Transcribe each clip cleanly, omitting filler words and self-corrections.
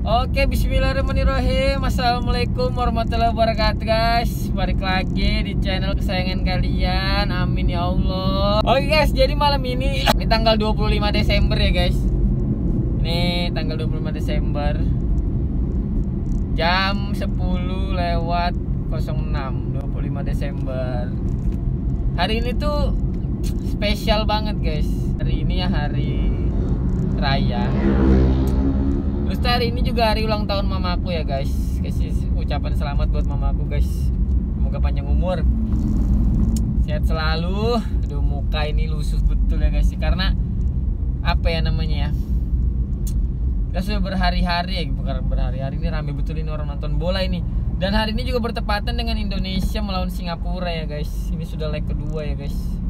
Oke, bismillahirrahmanirrahim. Assalamualaikum warahmatullahi wabarakatuh guys. Balik lagi di channel kesayangan kalian. Amin ya Allah. Oke guys, jadi malam ini tanggal 25 Desember ya guys. Ini tanggal 25 Desember jam 10 lewat 06 25 Desember. Hari ini tuh spesial banget guys. Hari ini ya hari raya. Terus hari ini juga hari ulang tahun mamaku ya guys. Kasih ucapan selamat buat mamaku guys. Semoga panjang umur, sehat selalu. Aduh, muka ini lusuh betul ya guys. Karena apa ya namanya ya, kita sudah berhari-hari ya, bukan berhari-hari, ini rame betul ini orang nonton bola ini. Dan hari ini juga bertepatan dengan Indonesia melawan Singapura ya guys. Ini sudah leg kedua ya guys.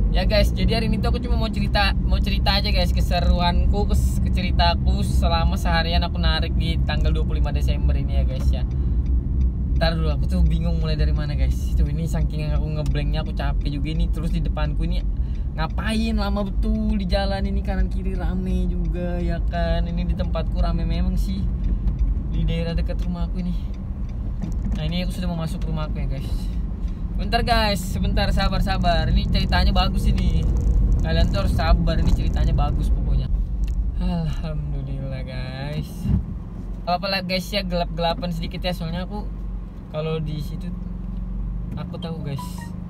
Ya guys, jadi hari ini tuh aku cuma mau cerita aja guys, keseruanku, keceritaku selama seharian aku narik di tanggal 25 Desember ini ya guys ya. Ntar dulu, aku tuh bingung mulai dari mana guys. Itu ini saking aku ngeblanknya, aku capek juga ini. Terus di depanku ini ngapain lama betul di jalan ini, kanan kiri rame juga ya kan. Ini di tempatku rame memang sih, di daerah dekat rumahku ini. Nah ini aku sudah mau masuk rumahku ya guys. Bentar guys, sebentar, sabar. Ini ceritanya bagus ini. Kalian tuh harus sabar, ini ceritanya bagus pokoknya. Alhamdulillah guys. Apa-apa guys ya, gelap-gelapan sedikit ya, soalnya aku kalau di situ aku tahu guys,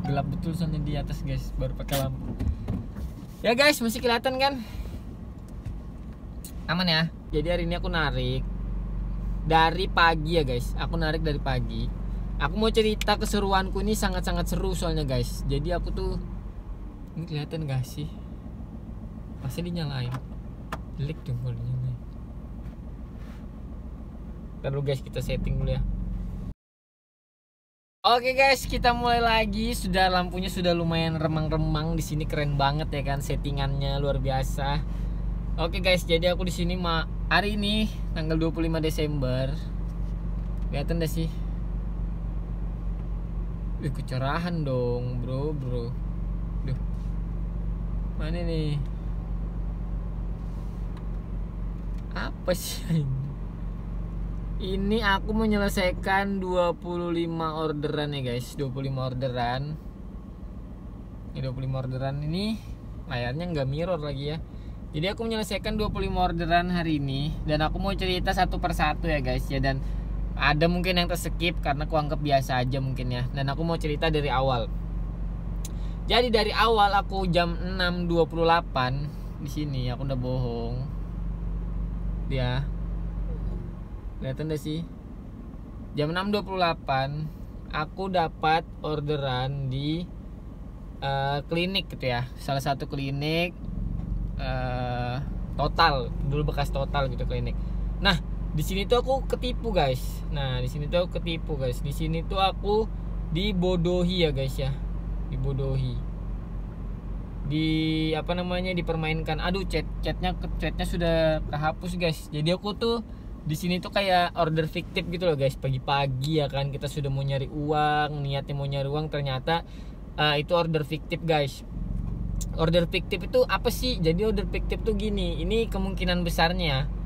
gelap betul soalnya di atas guys, baru pakai lampu. Ya guys, masih kelihatan kan? Aman ya. Jadi hari ini aku narik dari pagi ya guys. Aku narik dari pagi. Aku mau cerita keseruanku ini sangat-sangat seru soalnya guys. Jadi aku tuh, ini kelihatan gak sih? Pasti dinyalain. Jelek dong kalau dinyalain. Ntar dulu guys, kita setting dulu ya. Oke guys, kita mulai lagi. Sudah lampunya sudah lumayan remang-remang di sini, keren banget ya kan, settingannya luar biasa. Oke guys, jadi aku di sini hari ini tanggal 25 Desember. Kelihatan gak sih? Kecerahan dong bro. Duh, mana nih? Apa sih ini? Ini aku menyelesaikan 25 orderan ya guys. 25 orderan. Ini 25 orderan ini layarnya nggak mirror lagi ya. Jadi aku menyelesaikan 25 orderan hari ini. Dan aku mau cerita satu persatu ya guys ya. Dan ada mungkin yang terskip karena aku anggap biasa aja mungkin ya. Dan aku mau cerita dari awal. Jadi dari awal aku jam 6.28 di sini, aku udah bohong. Dia kelihatan deh sih. Jam 6.28 aku dapat orderan di klinik gitu ya. Salah satu klinik Total, dulu bekas Total gitu klinik. Nah, di sini tuh aku ketipu guys. Di sini tuh aku dibodohi ya guys ya. Dibodohi. Apa namanya, dipermainkan. Aduh, chatnya sudah kehapus guys. Jadi aku tuh di sini tuh kayak order fiktif gitu loh guys. Pagi-pagi ya kan, kita sudah mau nyari uang, niatnya mau nyari uang, ternyata itu order fiktif guys. Order fiktif itu apa sih? Jadi order fiktif tuh gini. Ini kemungkinan besarnya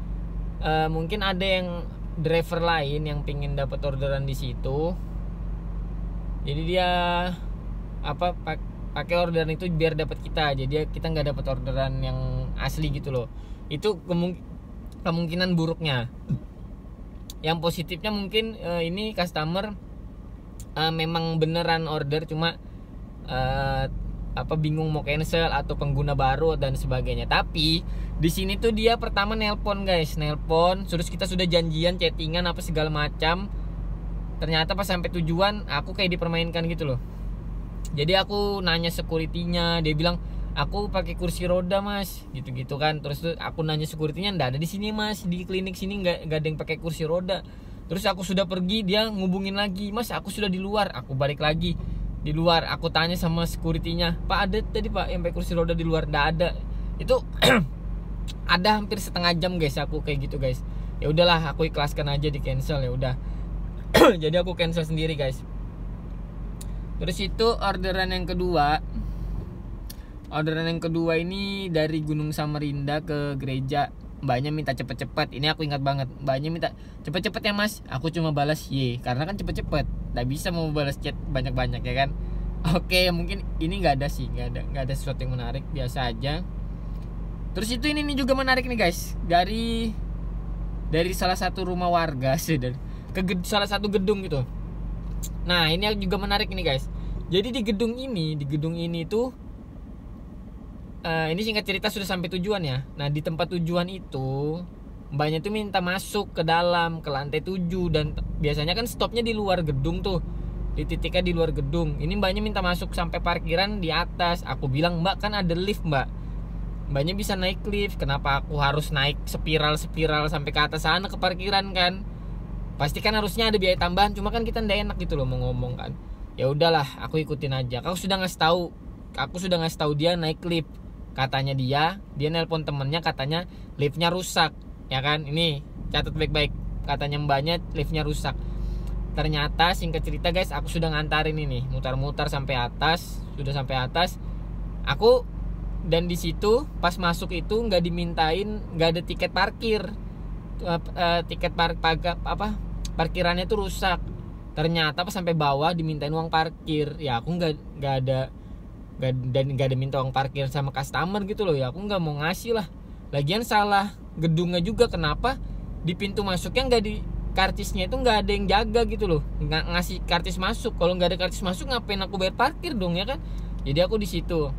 mungkin ada yang driver lain yang pingin dapat orderan di situ. Jadi dia pakai orderan itu biar dapat kita. Jadi kita nggak dapat orderan yang asli gitu loh. Itu kemungkinan buruknya. Yang positifnya mungkin ini customer memang beneran order, cuma bingung mau cancel atau pengguna baru dan sebagainya. Tapi di sini tuh dia pertama nelpon guys, terus kita sudah janjian, chattingan apa segala macam. Ternyata pas sampai tujuan aku kayak dipermainkan gitu loh. Jadi aku nanya security-nya, dia bilang aku pakai kursi roda mas, gitu-gitu kan. Terus tuh aku nanya security-nya, nggak ada di sini mas, di klinik sini nggak ada yang pakai kursi roda. Terus aku sudah pergi, dia ngubungin lagi, mas aku sudah di luar. Aku balik lagi di luar, aku tanya sama security-nya, pak ada tadi pak yang pakai kursi roda di luar? Nggak ada. Itu ada hampir setengah jam guys aku kayak gitu guys. Ya udahlah, aku ikhlaskan aja, di cancel ya udah. Jadi aku cancel sendiri guys. Terus itu orderan yang kedua. Orderan yang kedua ini dari Gunung Samarinda ke gereja mbaknya minta cepet-cepet. Ini aku ingat banget, mbaknya minta cepet-cepet ya mas. Aku cuma balas Y, karena kan cepet-cepet, nggak bisa mau balas chat banyak-banyak ya kan. Oke, mungkin ini nggak ada sih, nggak ada sesuatu yang menarik, biasa aja. Terus itu ini nih juga menarik nih guys, dari salah satu rumah warga sih, dari salah satu gedung gitu. Nah ini juga menarik nih guys. Jadi di gedung ini tuh ini singkat cerita sudah sampai tujuan ya. Nah di tempat tujuan itu mbaknya tuh minta masuk ke dalam, ke lantai 7. Dan biasanya kan stopnya di luar gedung tuh, di titiknya di luar gedung. Ini mbaknya minta masuk sampai parkiran di atas. Aku bilang, mbak kan ada lift mbak, mbaknya bisa naik lift, kenapa aku harus naik spiral sampai ke atas sana ke parkiran kan? Pasti kan harusnya ada biaya tambahan, cuma kan kita ndak enak gitu loh mau ngomong kan. Ya udahlah, aku ikutin aja. Aku sudah ngasih tahu dia naik lift. Katanya dia nelpon temennya, katanya liftnya rusak, ya kan? Ini catat baik-baik. Katanya mbaknya liftnya rusak. Ternyata singkat cerita guys, aku sudah ngantarin ini, mutar-mutar sampai atas, sudah sampai atas. Aku dan di situ pas masuk itu nggak ada tiket parkir. Parkirannya tuh rusak. Ternyata pas sampai bawah dimintain uang parkir. Ya aku nggak ada minta uang parkir sama customer gitu loh. Ya aku nggak mau ngasih lah. Lagian salah gedungnya juga, kenapa di pintu masuknya nggak di karcisnya itu nggak ada yang jaga gitu loh, nggak ngasih karcis masuk. Kalau nggak ada karcis masuk ngapain aku bayar parkir dong ya kan. Jadi aku di situ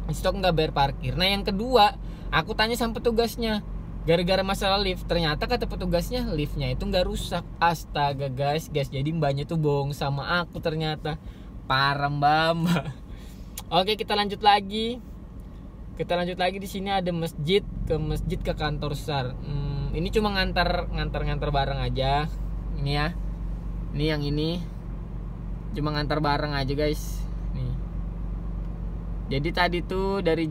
aku nggak bayar parkir. Nah yang kedua, aku tanya sama petugasnya gara-gara masalah lift. Ternyata kata petugasnya liftnya itu nggak rusak. Astaga guys, jadi mbaknya tuh bohong sama aku ternyata. Parah mbak. Oke, kita lanjut lagi. Di sini ada masjid ke kantor SAR. Ini cuma ngantar barang aja. Ini ya. Ini yang ini. Cuma ngantar barang aja, guys. Nih. Jadi tadi tuh dari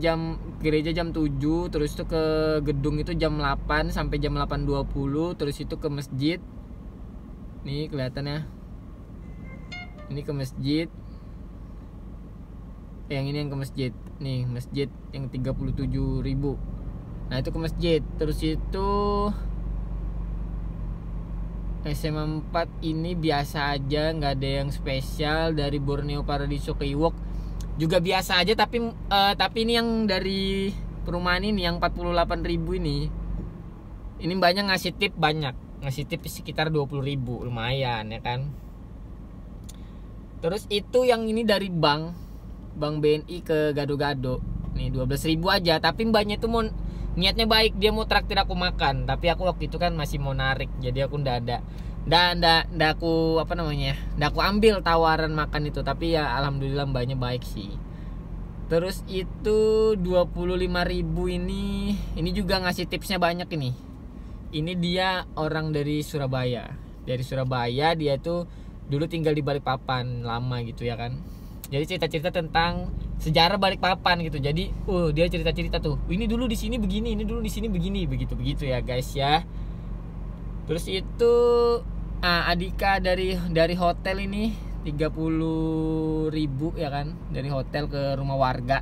gereja jam 7, terus tuh ke gedung itu jam 8 sampai jam 8.20, terus itu ke masjid. Nih kelihatannya. Ini ke masjid. Yang ini yang ke masjid. Nih masjid yang 37.000. Nah itu ke masjid. Terus itu SMA 4 ini biasa aja, nggak ada yang spesial. Dari Borneo Paradiso ke Iwok juga biasa aja. Tapi ini yang dari perumahan ini yang 48.000 ini banyak ngasih tip, sekitar 20.000, lumayan ya kan. Terus itu yang ini dari Bank BNI ke Gado-Gado. Nih 12.000 aja, tapi mbaknya itu mau niatnya baik, dia mau traktir aku makan. Tapi aku waktu itu kan masih mau narik, jadi aku ndak aku ambil tawaran makan itu. Tapi ya alhamdulillah mbaknya baik sih. Terus itu 25.000 ini juga ngasih tipsnya banyak ini. Ini dia orang dari Surabaya. Dari Surabaya, dia tuh dulu tinggal di Balikpapan lama gitu ya kan. Jadi cerita-cerita tentang sejarah Balikpapan gitu. Jadi dia cerita-cerita tuh, ini dulu di sini begini, ini dulu di sini begini, begitu ya guys ya. Terus itu Adika dari hotel ini 30.000 ya kan, dari hotel ke rumah warga.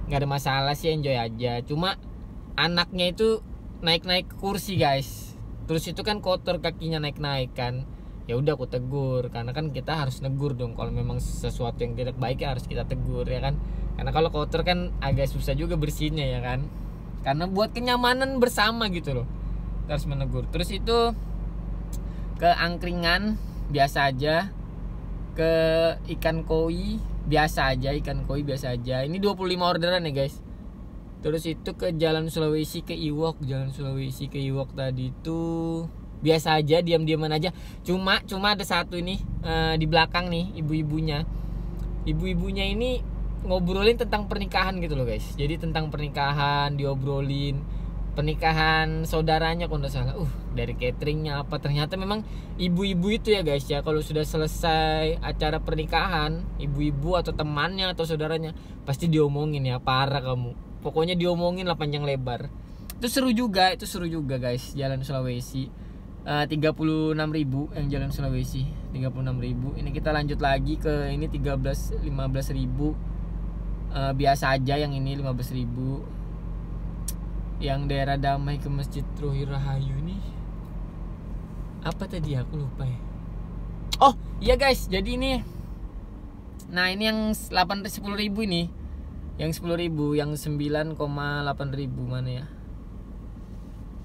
Nggak ada masalah sih, enjoy aja. Cuma anaknya itu naik kursi guys. Terus itu kan kotor kakinya naik kan. Ya udah aku tegur, karena kan kita harus negur dong kalau memang sesuatu yang tidak baik ya harus kita tegur ya kan. Karena kalau kotor kan agak susah juga bersihnya ya kan. Karena buat kenyamanan bersama gitu loh, kita harus menegur. Terus itu ke angkringan biasa aja, ke ikan koi biasa aja. Ini 25 orderan ya guys. Terus itu ke Jalan Sulawesi ke Iwok. Tadi itu biasa aja, diam-diaman aja. Cuma ada satu ini di belakang nih, ibuibunya ini ngobrolin tentang pernikahan gitu loh guys. Jadi tentang pernikahan diobrolin, pernikahan saudaranya kalau nggak salah. Dari cateringnya apa, ternyata memang ibu-ibu itu ya guys ya, kalau sudah selesai acara pernikahan, ibu-ibu atau temannya atau saudaranya pasti diomongin ya, parah kamu. Pokoknya diomongin lah panjang lebar. Itu seru juga guys. Jalan Sulawesi 36.000 yang Jalan Sulawesi, 36.000. Ini kita lanjut lagi ke ini 15.000. Biasa aja yang ini 15.000. yang daerah Damai ke Masjid Rohi Rahayu nih. Apa tadi aku lupa ya. Oh iya guys, jadi ini, nah ini yang 10.000 ini, yang 10.000, yang 9,8 ribu mana ya?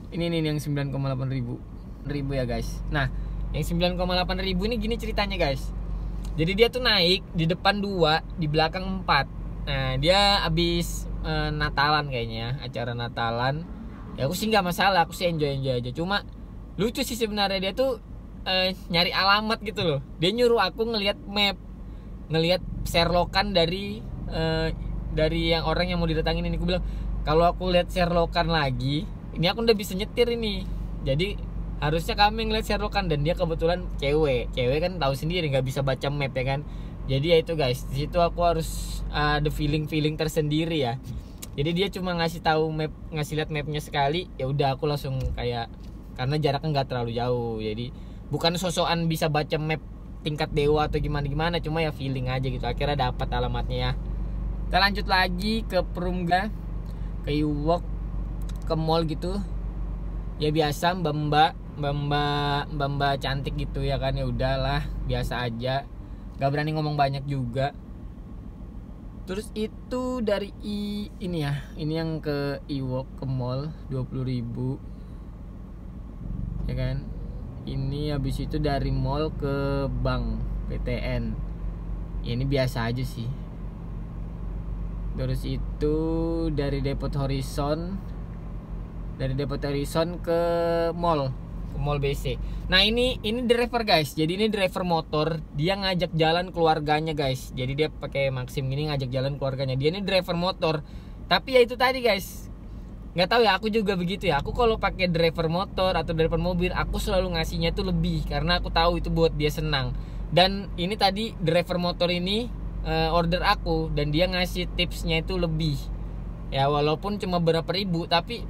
Ini nih yang 9,8 ribu ya guys. Nah yang 9,8 ribu ini gini ceritanya guys. Jadi dia tuh naik di depan 2, di belakang 4. Nah dia abis Natalan kayaknya, acara Natalan. Ya aku sih nggak masalah, aku sih enjoy aja. Cuma lucu sih sebenarnya, dia tuh nyari alamat gitu loh. Dia nyuruh aku ngelihat map, ngelihat Sherlockan dari yang orang yang mau didatangin ini. Aku bilang kalau aku lihat Sherlockan lagi, ini aku udah bisa nyetir ini. Jadi harusnya kami ngeliat Sherlockan, dan dia kebetulan cewek kan tahu sendiri nggak bisa baca map ya kan. Jadi ya itu guys, di situ aku harus ada feeling tersendiri ya. Jadi dia cuma ngasih tahu map, ngasih lihat mapnya sekali, ya udah aku langsung kayak, karena jaraknya nggak terlalu jauh. Jadi bukan sosokan bisa baca map tingkat dewa atau gimana, cuma ya feeling aja gitu. Akhirnya dapat alamatnya ya. Kita lanjut lagi ke Perumda, ke Iwok, ke mall gitu. Ya biasa mbak cantik gitu ya kan, ya udahlah biasa aja, nggak berani ngomong banyak juga. Terus itu dari ini ya, ini yang ke Iwok, ke mall 20.000 ya kan. Ini habis itu dari mall ke bank PTN ya, ini biasa aja sih. Terus itu dari Depot Horizon ke mall BC. Nah ini driver guys. Jadi ini driver motor, dia ngajak jalan keluarganya guys. Jadi dia pakai Maxim gini ngajak jalan keluarganya. Dia ini driver motor. Tapi ya itu tadi guys, nggak tahu ya, aku juga begitu ya. Aku kalau pakai driver motor atau driver mobil, aku selalu ngasihnya tuh lebih, karena aku tahu itu buat dia senang. Dan ini tadi driver motor ini order aku, dan dia ngasih tipsnya itu lebih. Ya walaupun cuma berapa ribu, tapi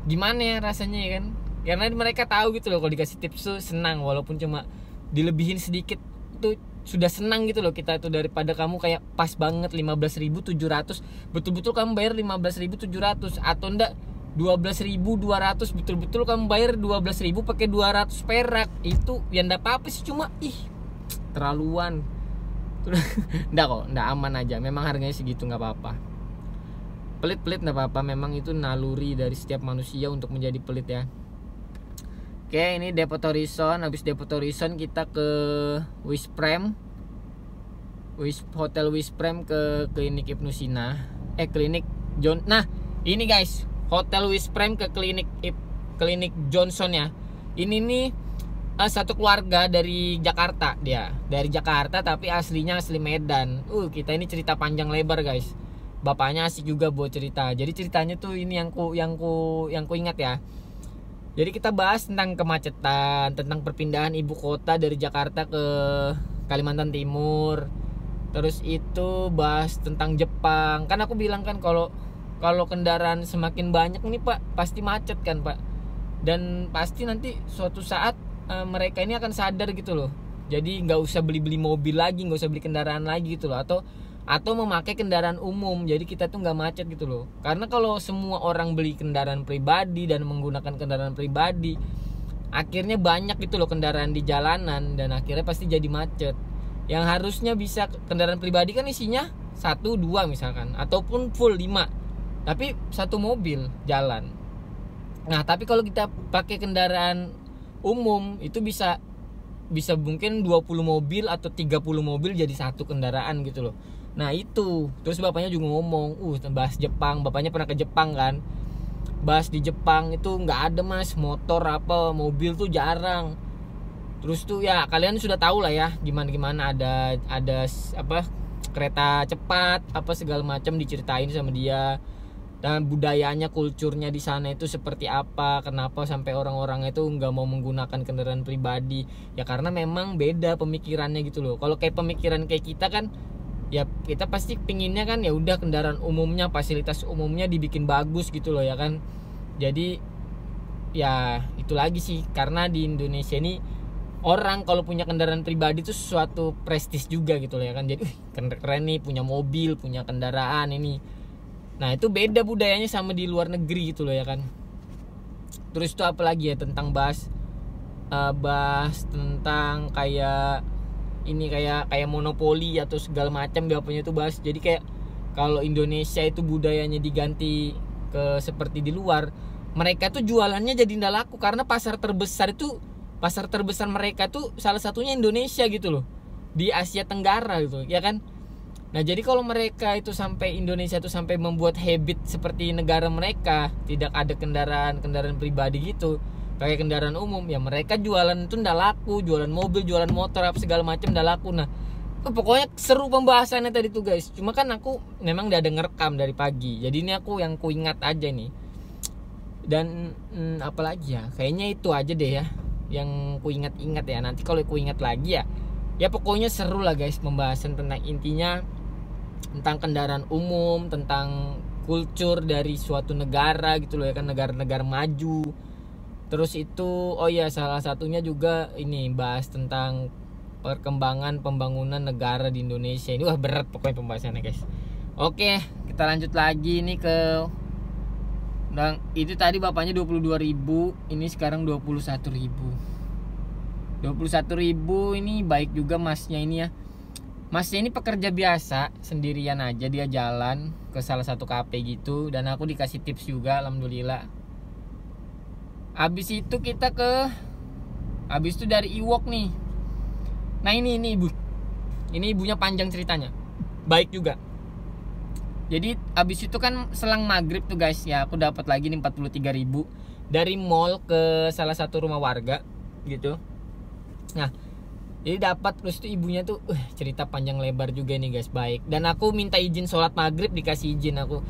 gimana ya rasanya ya kan, karena mereka tahu gitu loh, kalau dikasih tips tuh senang, walaupun cuma dilebihin sedikit tuh sudah senang gitu loh kita tuh, daripada kamu kayak pas banget 15.700, betul-betul kamu bayar 15.700, atau enggak 12.200, betul-betul kamu bayar 12.000 pakai 200 perak. Itu ya enggak apa-apa sih, cuma terlaluan. Enggak kok, enggak, aman aja, memang harganya segitu, nggak apa-apa. Pelit-pelit nggak apa-apa, memang itu naluri dari setiap manusia untuk menjadi pelit ya. Oke, ini Depot Horizon. Habis Depot Horizon kita ke Hotel Wisprem, ke klinik Ibnu Sina, klinik John. Nah ini guys, Hotel Wisprem ke klinik Johnson ya. Ini nih satu keluarga dari Jakarta, dia dari Jakarta tapi aslinya asli Medan. Kita ini cerita panjang lebar guys. Bapaknya asik juga buat cerita. Jadi ceritanya tuh ini yang ku ingat ya. Jadi kita bahas tentang kemacetan, tentang perpindahan ibu kota dari Jakarta ke Kalimantan Timur. Terus itu bahas tentang Jepang. Kan aku bilang kan kalau kendaraan semakin banyak nih Pak, pasti macet kan Pak. Dan pasti nanti suatu saat mereka ini akan sadar gitu loh. Jadi nggak usah beli mobil lagi, nggak usah beli kendaraan lagi gitu loh, atau memakai kendaraan umum. Jadi kita tuh nggak macet gitu loh. Karena kalau semua orang beli kendaraan pribadi dan menggunakan kendaraan pribadi, akhirnya banyak gitu loh kendaraan di jalanan, dan akhirnya pasti jadi macet. Yang harusnya bisa kendaraan pribadi kan isinya 1-2 misalkan, ataupun full 5, tapi satu mobil jalan. Nah tapi kalau kita pakai kendaraan umum, itu bisa mungkin 20 mobil atau 30 mobil jadi satu kendaraan gitu loh. Nah itu, terus bapaknya juga ngomong, bahas Jepang, bapaknya pernah ke Jepang kan. Bahas di Jepang itu nggak ada mas motor apa mobil tuh jarang. Terus tuh ya kalian sudah tahu lah ya gimana ada apa kereta cepat apa segala macam diceritain sama dia. Dan budayanya, kulturnya di sana itu seperti apa, kenapa sampai orang-orang itu nggak mau menggunakan kendaraan pribadi. Ya karena memang beda pemikirannya gitu loh. Kalau kayak pemikiran kayak kita kan, ya kita pasti pinginnya kan ya udah kendaraan umumnya, fasilitas umumnya dibikin bagus gitu loh ya kan. Jadi ya itu lagi sih, karena di Indonesia ini orang kalau punya kendaraan pribadi itu sesuatu prestis juga gitu loh ya kan. Jadi keren nih punya mobil, punya kendaraan ini. Nah itu beda budayanya sama di luar negeri gitu loh ya kan. Terus itu apa lagi ya, tentang bahas tentang kayak ini, kayak monopoli atau segala macam bapaknya itu bahas. Jadi kayak kalau Indonesia itu budayanya diganti ke seperti di luar, mereka tuh jualannya jadi ndak laku karena pasar terbesar mereka tuh salah satunya Indonesia gitu loh, di Asia Tenggara gitu ya kan. Nah jadi kalau mereka itu sampai Indonesia itu sampai membuat habit seperti negara mereka, tidak ada kendaraan pribadi gitu, pakai kendaraan umum, ya mereka jualan itu ndak laku, jualan mobil, jualan motor apa segala macam ndak laku. Nah pokoknya seru pembahasannya tadi tuh guys. Cuma kan aku memang udah ada ngerekam dari pagi, jadi ini aku yang kuingat aja nih. Dan apalagi ya, kayaknya itu aja deh ya yang kuingat-ingat ya. Nanti kalau kuingat lagi ya pokoknya seru lah guys pembahasan tentang, intinya tentang kendaraan umum, tentang kultur dari suatu negara gitu loh ya kan, negara-negara maju. Terus itu oh ya salah satunya juga ini bahas tentang perkembangan pembangunan negara di Indonesia. Ini wah berat pokoknya pembahasannya guys. Oke, kita lanjut lagi nih ke itu tadi bapaknya 22.000, ini sekarang 21.000. 21.000 ini baik juga masnya ini ya. Masnya ini pekerja biasa, sendirian aja, dia jalan ke salah satu kafe gitu, dan aku dikasih tips juga alhamdulillah. Habis itu dari Iwok nih. Nah ini ibu. Ini ibunya panjang ceritanya. Baik juga. Jadi habis itu kan selang maghrib tuh guys ya, aku dapat lagi nih 43.000 dari mall ke salah satu rumah warga gitu. Nah, jadi dapat, terus tuh ibunya tuh cerita panjang lebar juga nih guys, baik. Dan aku minta izin sholat maghrib, dikasih izin aku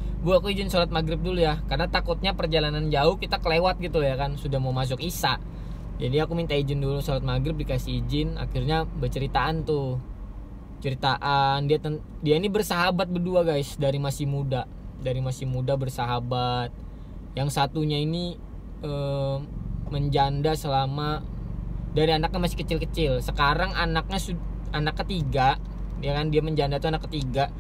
izin sholat maghrib dulu ya, karena takutnya perjalanan jauh kita kelewat gitu ya kan, sudah mau masuk isya. Jadi aku minta izin dulu sholat maghrib, dikasih izin. Akhirnya berceritaan dia ini bersahabat berdua guys, dari masih muda bersahabat. Yang satunya ini menjanda selama dari anaknya masih kecil-kecil. Sekarang anak ketiga, ya kan, dia menjanda tuh anak ketiga.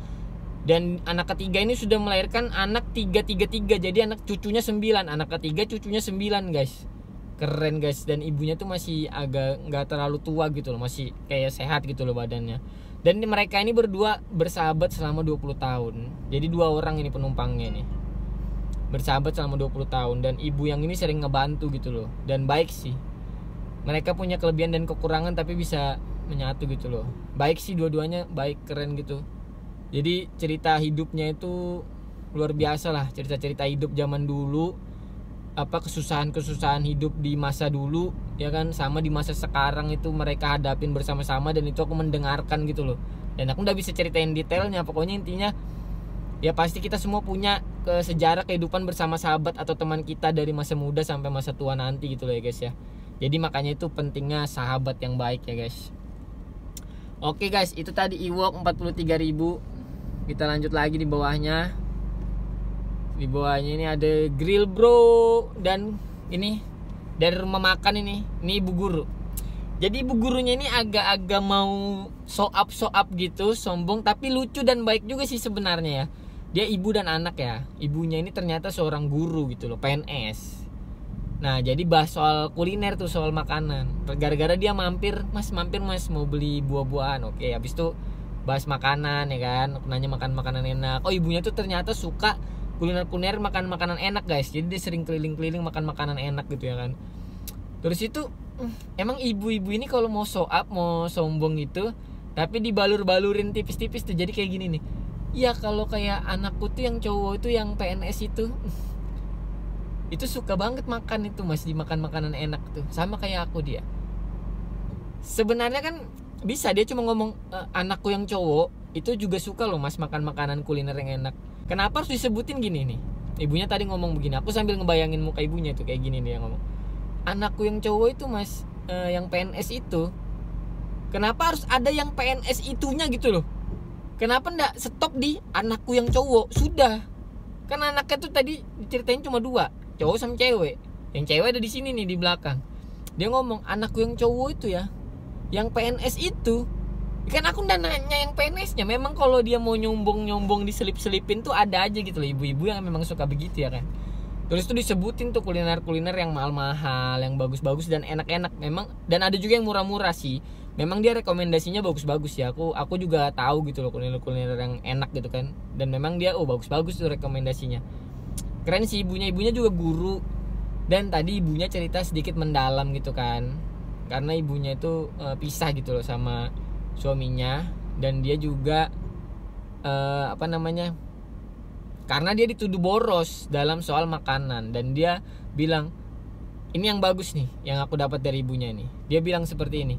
Dan anak ketiga ini sudah melahirkan anak 3. Jadi anak cucunya 9, anak ketiga cucunya 9 guys. Keren guys. Dan ibunya tuh masih agak nggak terlalu tua gitu loh, masih kayak sehat gitu loh badannya. Dan mereka ini berdua bersahabat selama 20 tahun. Jadi 2 orang ini penumpangnya nih, bersahabat selama 20 tahun. Dan ibu yang ini sering ngebantu gitu loh. Dan baik sih, mereka punya kelebihan dan kekurangan tapi bisa menyatu gitu loh. Baik sih dua-duanya, baik, keren gitu. Jadi cerita hidupnya itu luar biasa lah. Cerita-cerita hidup zaman dulu, kesusahan hidup di masa dulu ya kan, sama di masa sekarang itu mereka hadapin bersama-sama. Dan itu aku mendengarkan gitu loh. Dan aku gak bisa ceritain detailnya. Pokoknya intinya ya pasti kita semua punya sejarah kehidupan bersama sahabat atau teman kita dari masa muda sampai masa tua nanti gitu loh ya guys ya. Jadi makanya itu pentingnya sahabat yang baik ya guys. Oke guys, itu tadi Iwok 43.000. Kita lanjut lagi di bawahnya. Di bawahnya ini ada grill bro. Dan ini dari rumah makan ini ibu guru. Jadi ibu gurunya ini agak-agak mau show up gitu, sombong, tapi lucu dan baik juga sih sebenarnya ya. Dia ibu dan anak ya. Ibunya ini ternyata seorang guru gitu loh, PNS. Nah jadi bahas soal kuliner tuh, soal makanan. Gara-gara dia mampir mas mau beli buah-buahan. Oke, habis itu bahas makanan ya kan. Aku nanya makan makanan enak. Oh ibunya tuh ternyata suka kuliner makan makanan enak guys. Jadi dia sering keliling-keliling makan makanan enak gitu ya kan. Terus itu emang ibu-ibu ini kalau mau show up, mau sombong gitu, tapi dibalur-balurin tipis-tipis tuh. Jadi kayak gini nih. Ya kalau kayak anakku tuh yang cowok itu, yang PNS itu suka banget makan itu mas, dimakan makanan enak tuh, sama kayak aku dia. Sebenarnya kan bisa dia cuma ngomong anakku yang cowok itu juga suka loh mas makan makanan kuliner yang enak. Kenapa harus disebutin gini nih? Ibunya tadi ngomong begini, aku sambil ngebayangin muka ibunya tuh kayak gini dia ngomong. Anakku yang cowok itu mas, yang PNS itu, kenapa harus ada yang PNS itunya gitu loh? Kenapa ndak stop di anakku yang cowok? Sudah. Kan anaknya tuh tadi diceritain cuma 2, cowok sama cewek. Yang cewek ada di sini nih di belakang. Dia ngomong anakku yang cowok itu ya, yang PNS itu Kan aku udah nanya yang PNS-nya. Memang kalau dia mau nyombong diselip-selipin tuh ada aja gitu loh, ibu-ibu yang memang suka begitu ya kan. Terus tuh disebutin tuh kuliner-kuliner yang mahal-mahal, yang bagus-bagus dan enak-enak memang, dan ada juga yang murah-murah sih. Memang dia rekomendasinya bagus-bagus ya. Aku juga tahu gitu loh kuliner-kuliner yang enak gitu kan. Dan memang dia bagus-bagus tuh rekomendasinya. Keren sih ibunya juga guru. Dan tadi ibunya cerita sedikit mendalam gitu kan. Karena ibunya itu pisah gitu loh sama suaminya, dan dia juga karena dia dituduh boros dalam soal makanan, dan dia bilang ini yang bagus nih yang aku dapat dari ibunya nih. Dia bilang seperti ini,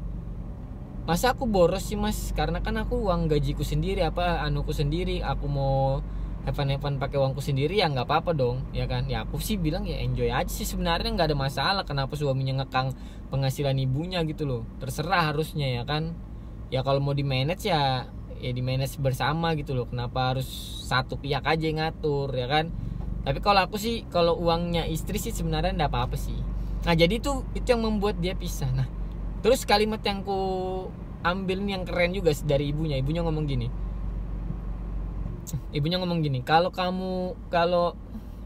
masa aku boros sih mas, karena kan aku uang gajiku sendiri, anuku sendiri, aku mau have-fun pakai uangku sendiri ya nggak apa-apa dong ya kan. Ya aku sih bilang ya enjoy aja sih sebenarnya, nggak ada masalah. Kenapa suaminya ngekang penghasilan ibunya gitu loh, terserah harusnya ya kan. Ya kalau mau di manage ya di manage bersama gitu loh. Kenapa harus satu pihak aja yang ngatur ya kan. Tapi kalau aku sih, kalau uangnya istri sih sebenarnya enggak apa-apa sih. Nah jadi itu yang membuat dia pisah. Nah terus kalimat yang ku ambil nih yang keren juga dari ibunya ngomong gini. Kalau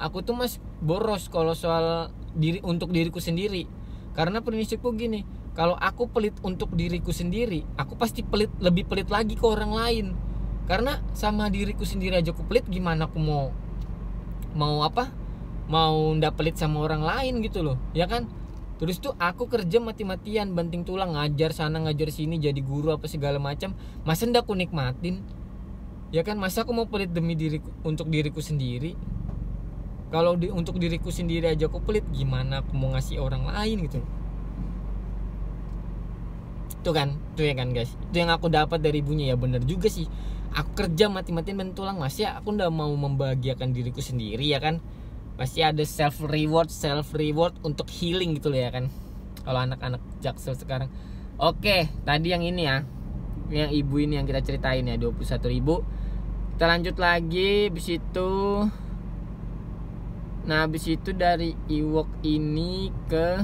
aku tuh mas boros kalau soal untuk diriku sendiri, karena prinsipku gini, kalau aku pelit untuk diriku sendiri, aku pasti lebih pelit lagi ke orang lain. Karena sama diriku sendiri aja aku pelit, gimana aku mau ndak pelit sama orang lain gitu loh, ya kan? Terus tuh aku kerja mati-matian, banting tulang, ngajar sana ngajar sini, jadi guru apa segala macam. Masa ndak aku nikmatin? Ya kan, masa aku mau pelit untuk diriku sendiri? Kalau untuk diriku sendiri aja aku pelit, gimana aku mau ngasih orang lain gitu? Tuh ya kan guys, itu yang aku dapat dari ibunya. Ya bener juga sih, aku kerja mati-matian banting tulang, masih aku ndak mau membahagiakan diriku sendiri ya kan. Pasti ada self reward untuk healing gitu loh ya kan, kalau anak-anak Jaksel sekarang. Oke, tadi yang ini ya, yang ibu ini yang kita ceritain ya, 21.000. Kita lanjut lagi habis itu. Nah habis itu dari Iwok ini ke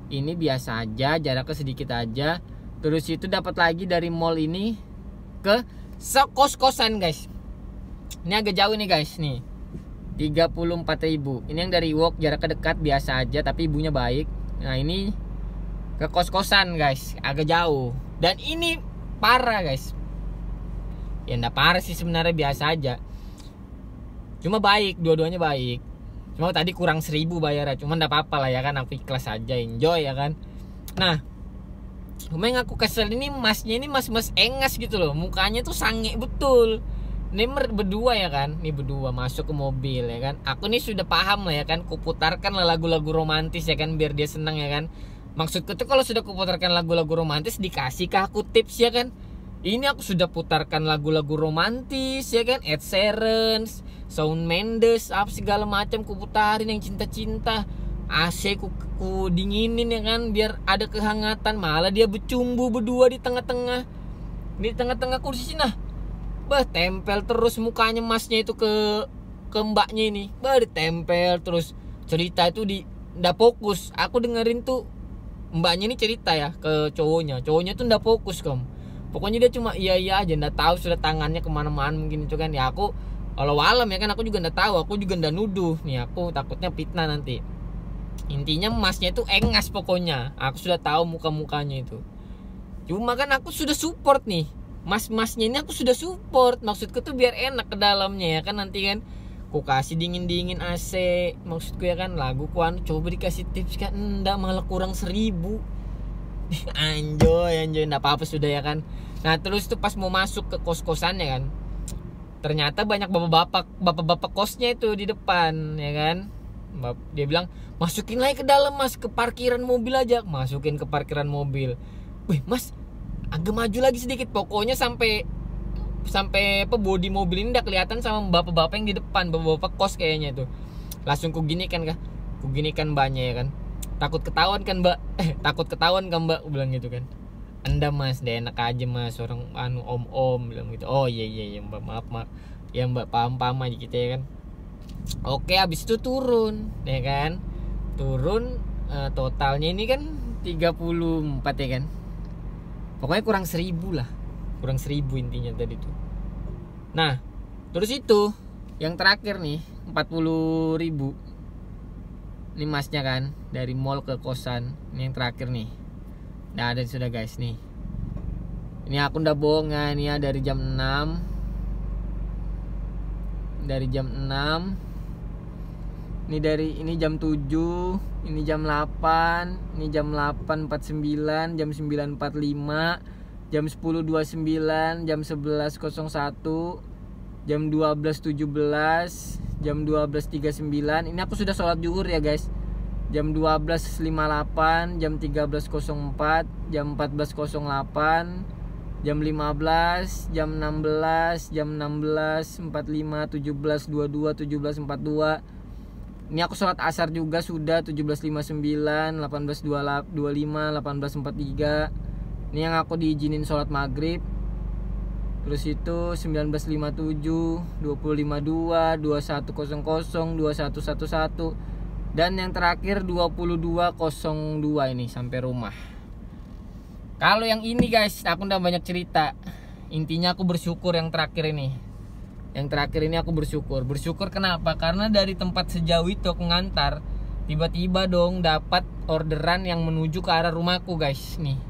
ini biasa aja, jaraknya sedikit aja. Terus itu dapat lagi dari mall ini ke kos-kosan guys. Ini agak jauh nih guys nih, 34.000. Ini yang dari Iwok, jaraknya dekat biasa aja tapi ibunya baik. Nah ini ke kos-kosan guys, agak jauh. Dan ini parah guys. Ya enggak parah sih sebenarnya, biasa aja. Cuma baik, dua-duanya baik. Cuma tadi kurang 1.000 bayarnya, cuma enggak apa-apa lah ya kan, aku ikhlas aja, enjoy ya kan. Nah, cuma yang aku kesel ini masnya ini mas engas gitu loh, mukanya tuh sange betul. Ini berdua ya kan, ini berdua masuk ke mobil ya kan. Aku nih sudah paham lah ya kan, kuputarkan lah lagu-lagu romantis ya kan, biar dia senang ya kan. Maksudku tuh kalau sudah kuputarkan lagu-lagu romantis, dikasihkah aku tips ya kan. Ini aku sudah putarkan lagu-lagu romantis ya kan, Ed Sheeran, Shawn Mendes, apa segala macam kuputarin yang cinta-cinta. AC ku dinginin ya kan, biar ada kehangatan. Malah dia bercumbu berdua di tengah-tengah kursi. Nah bah, tempel terus mukanya masnya itu ke mbaknya ini. Bah, ditempel terus. Cerita itu ndak fokus. Aku dengerin tuh mbaknya ini cerita ya ke cowoknya tuh ndak fokus pokoknya dia cuma iya aja, ndak tahu sudah tangannya kemana-mana mungkin itu kan. Ya aku kalau alam ya kan, aku juga ndak tahu, aku juga ndak nuduh nih, aku takutnya fitnah nanti. Intinya masnya itu engas pokoknya, aku sudah tahu muka-mukanya itu. Cuma kan aku sudah support nih, masnya ini aku sudah support, maksudku tuh biar enak ke dalamnya ya kan. Nanti kan ku kasih dingin AC, maksudku ya kan. Lagu kuan coba dikasih tips kan, enggak, malah kurang 1.000. Anjoy enggak apa-apa sudah ya kan. Nah terus tuh pas mau masuk ke kos-kosannya kan, ternyata banyak bapak-bapak kosnya itu di depan ya kan. Dia bilang masukin lagi ke dalam mas, ke parkiran mobil aja. Masukin ke parkiran mobil. Wih mas, agak maju lagi sedikit. Pokoknya sampai bodi mobil ini udah kelihatan sama bapak-bapak yang di depan, bapak-bapak kos kayaknya tuh. Langsung kuginikan mbaknya ya kan. Takut ketahuan kan mbak, mbak, bilang gitu kan. Anda mas, dia enak aja mas, orang om bilang gitu. Oh iya mbak, maaf ya mbak, paham aja kita ya kan. Oke, habis itu turun ya kan. Totalnya ini kan 34 ya kan. Pokoknya kurang 1.000 lah. kurang 1.000 intinya tadi tuh. Nah terus itu yang terakhir nih 40.000 ini masnya kan, dari mall ke kosan. Ini yang terakhir nih. Nah ada sudah guys nih. Ini aku udah bohongan ya, dari jam 6. Dari jam 6. Ini jam 7, ini jam 8, ini jam 8.49, jam 9.45, jam 10.29, jam 11.01, jam 12.17, jam 12.39. Ini aku sudah sholat zuhur ya guys. Jam 12.58, jam 13.04, jam 14.08, jam 15, jam 16, jam 16.45, 17.22, 17.42. Ini aku sholat asar juga sudah 17.59, 18.25, 18.43. Ini yang aku diizinin sholat maghrib. Terus itu 19.57, 20.52, 21.00, 21.11. Dan yang terakhir 22.02 ini sampai rumah. Kalau yang ini guys, aku udah banyak cerita. Intinya aku bersyukur yang terakhir ini. Yang terakhir ini aku bersyukur. Bersyukur kenapa? Karena dari tempat sejauh itu aku ngantar, tiba-tiba dong dapat orderan yang menuju ke arah rumahku guys. Nih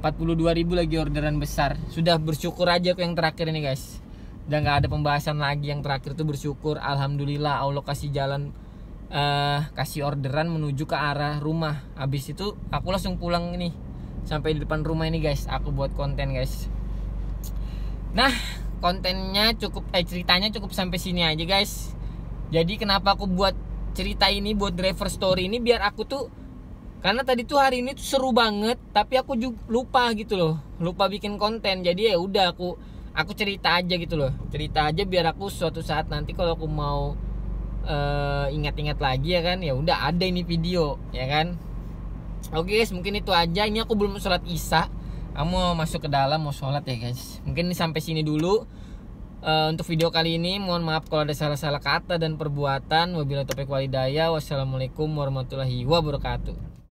42.000 lagi orderan besar. Sudah bersyukur aja aku yang terakhir ini guys. Udah gak ada pembahasan lagi, yang terakhir itu bersyukur. Alhamdulillah Allah kasih jalan, kasih orderan menuju ke arah rumah. Habis itu aku langsung pulang ini, sampai di depan rumah ini guys. Aku buat konten guys. Nah kontennya cukup, ceritanya cukup sampai sini aja guys. Jadi kenapa aku buat cerita ini, buat driver story ini, biar aku tuh, karena tadi tuh hari ini tuh seru banget, tapi aku juga lupa gitu loh, lupa bikin konten. Jadi ya udah aku cerita aja gitu loh, cerita aja biar aku suatu saat nanti kalau aku mau ingat-ingat lagi ya kan, ya udah ada ini video ya kan. Oke guys, mungkin itu aja. Ini aku belum sholat isya, kamu mau masuk ke dalam mau sholat ya guys. Mungkin ini sampai sini dulu untuk video kali ini. Mohon maaf kalau ada salah-salah kata dan perbuatan. Wabillahi taufiq wal hidayah. Wassalamualaikum warahmatullahi wabarakatuh.